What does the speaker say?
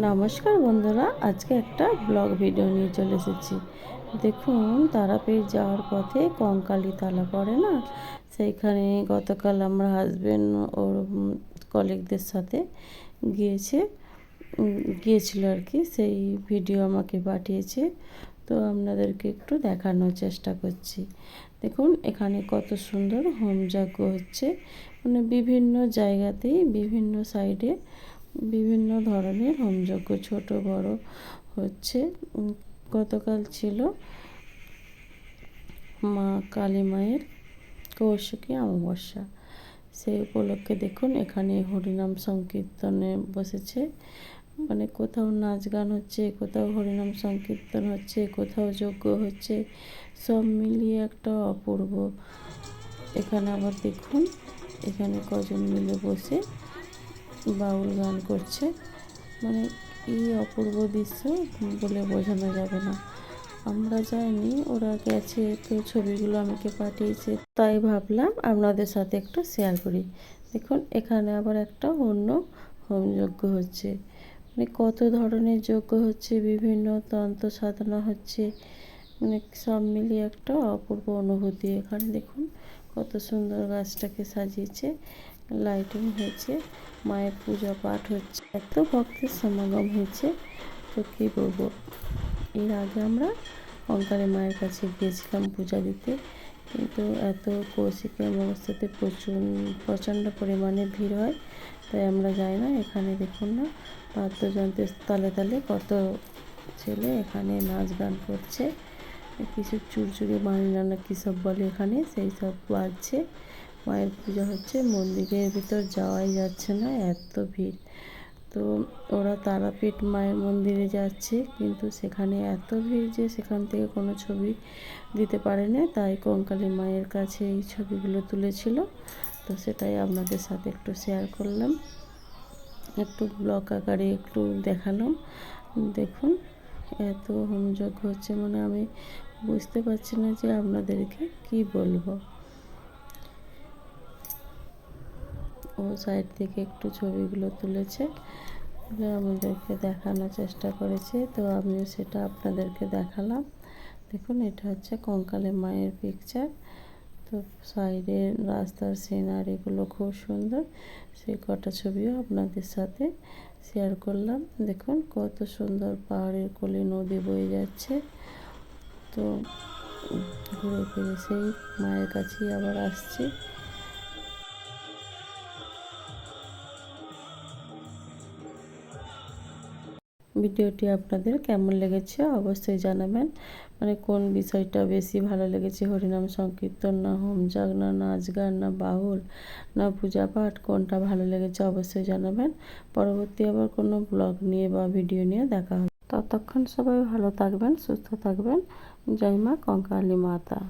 নমস্কার বন্ধুরা, আজকে একটা ব্লগ ভিডিও নিয়ে চলে এসেছি। দেখুন, তারাপীঠ যাওয়ার পথে কঙ্কালী তলা পড়ে না, সেইখানে গতকাল আমরা হাজব্যান্ড ওর কলিগদের সাথে গিয়েছে গিয়েছিল আর কি। সেই ভিডিও আমাকে পাঠিয়েছে, তো আপনাদেরকে একটু দেখানোর চেষ্টা করছি। দেখুন, এখানে কত সুন্দর হোমযজ্ঞ হচ্ছে, মানে বিভিন্ন জায়গাতেই বিভিন্ন সাইডে বিভিন্ন ধরনের হোমযজ্ঞ ছোট বড় হচ্ছে। গতকাল ছিল মা কালী মায়ের কৌশিকী অমাবস্যা। সেই উপলক্ষে দেখুন এখানে হরিনাম সংকীর্তনে বসেছে, মানে কোথাও নাচ গান হচ্ছে, কোথাও হরিনাম সংকীর্তন হচ্ছে, কোথাও যজ্ঞ হচ্ছে, সব মিলিয়ে একটা অপূর্ব। এখানে আবার দেখুন, এখানে কজন মিলে বসে বাউল গান করছে, মানে এই অপূর্ব দৃশ্য বলে বোঝানো যাবে না। আমরা যাইনি, ওরা গেছে, তো ছবিগুলো আমাকে পাঠিয়েছে, তাই ভাবলাম আপনাদের সাথে একটু শেয়ার করি। দেখুন, এখানে আবার একটা অন্য হোমযজ্ঞ হচ্ছে, মানে কত ধরনের যজ্ঞ হচ্ছে, বিভিন্ন তন্ত্র সাধনা হচ্ছে, মানে সব মিলিয়ে একটা অপূর্ব অনুভূতি। এখানে দেখুন কত সুন্দর গাছটাকে সাজিয়েছে, লাইটিং হয়েছে, মায়ের পূজা পাঠ হচ্ছে, এত ভক্তের সমাগম হয়েছে, তো কী বলবো। এর আগে আমরা কঙ্কালী মায়ের কাছে গিয়েছিলাম পূজা দিতে, কিন্তু এত কৌশিকী অমাবস্যাতে প্রচণ্ড পরিমাণে ভিড় হয়, তাই আমরা যাই না। এখানে দেখুন না, বাদ্যযন্ত্রের তালে তালে কত ছেলে এখানে নাচ গান করছে, কিছু চুরচুরি বাংলা না কী সব বলে এখানে, সেই সব বাজছে। মায়ের পূজা হচ্ছে, মন্দিরের ভিতর যাওয়াই যাচ্ছে না, এত ভিড়। তো ওরা তারাপীঠ মায়ের মন্দিরে যাচ্ছে, কিন্তু সেখানে এত ভিড় যে সেখান থেকে কোনো ছবি দিতে পারে না, তাই কঙ্কালী মায়ের কাছে এই ছবিগুলো তুলেছিল, তো সেটাই আপনাদের সাথে একটু শেয়ার করলাম, একটু ব্লগ আকারে একটু দেখালাম। দেখুন, এত হোমযজ্ঞ হচ্ছে, মানে আমি বুঝতে পারছি না যে আপনাদেরকে কি বলবো। ও সাইড থেকে একটু ছবিগুলো তুলেছে, আমাদেরকে দেখানোর চেষ্টা করেছে, তো আমিও সেটা আপনাদেরকে দেখালাম। দেখুন, এটা হচ্ছে কঙ্কালী মায়ের পিকচার। তো সাইডে রাস্তার সিনারিগুলো খুব সুন্দর, সেই কটা ছবিও আপনাদের সাথে শেয়ার করলাম। দেখুন কত সুন্দর পাহাড়ের কোলে নদী বয়ে যাচ্ছে, তো ঘুরে ফিরে সেই মায়ের কাছেই আবার আসছি। ভিডিওটি আপনাদের কেমন লেগেছে অবশ্যই জানাবেন, মানে কোন বিষয়টা বেশি ভালো লেগেছে, হরিনাম সংকীর্তন না হোমযজ্ঞ না নাচ গান না বাউল না পূজা পাঠ, কোনটা ভালো লেগেছে অবশ্যই জানাবেন। পরবর্তী আবার কোনো ব্লগ নিয়ে বা ভিডিও নিয়ে দেখা হবে। ততক্ষণ সবাই ভালো থাকবেন, সুস্থ থাকবেন। জয় মা কঙ্কালী মাতা।